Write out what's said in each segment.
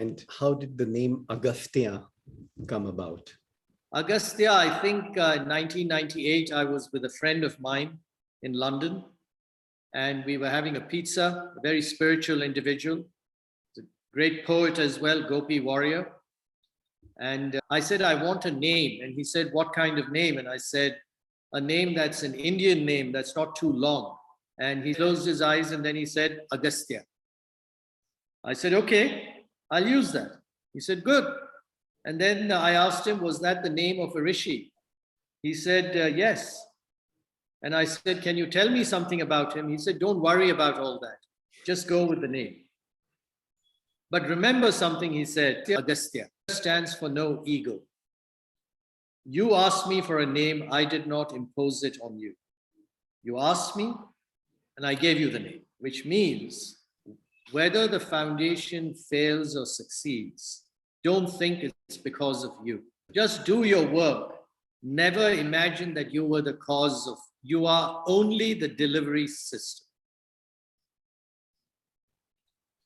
And how did the name Agastya come about? Agastya, I think in 1998, I was with a friend of mine in London, and we were having a pizza, a very spiritual individual, a great poet as well, Gopi Warrior. And I said, I want a name. And he said, what kind of name? And I said, a name that's an Indian name, that's not too long. And he closed his eyes and then he said, Agastya. I said, okay, I'll use that. He said, good. And then I asked him, was that the name of a rishi? He said, yes. And I said, can you tell me something about him? He said, don't worry about all that. Just go with the name. But remember something, he said, Agastya stands for no ego. You asked me for a name, I did not impose it on you. You asked me, and I gave you the name, which means whether the foundation fails or succeeds, don't think it's because of you. Just do your work. Never imagine that you were the cause of, you are only the delivery system.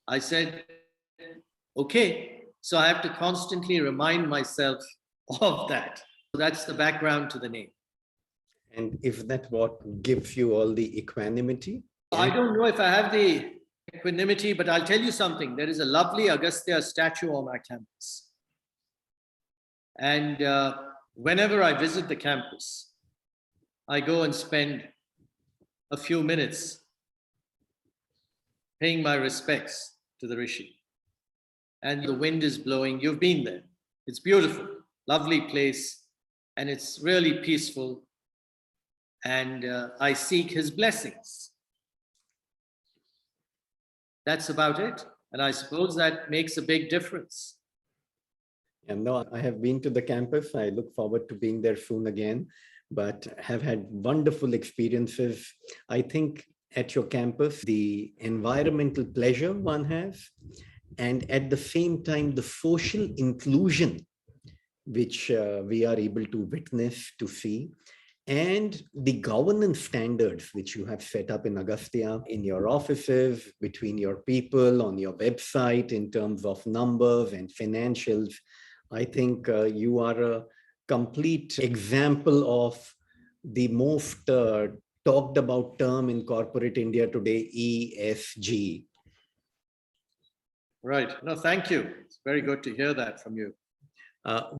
I said, okay, so I have to constantly remind myself of that. So that's the background to the name. And if that what gives you all the equanimity? I don't know if I have the equanimity, but I'll tell you something. There is a lovely Agastya statue on our campus. And whenever I visit the campus, I go and spend a few minutes paying my respects to the Rishi. And the wind is blowing. You've been there. It's beautiful, lovely place, and it's really peaceful. And I seek his blessings. That's about it. And I suppose that makes a big difference. And no, I have been to the campus. I look forward to being there soon again, but have had wonderful experiences. I think at your campus, the environmental pleasure one has, and at the same time, the social inclusion, which we are able to witness, to see, and the governance standards which you have set up in Agastya, in your offices, between your people, on your website, in terms of numbers and financials. I think you are a complete example of the most talked about term in corporate India today, ESG. Right. No, thank you. It's very good to hear that from you.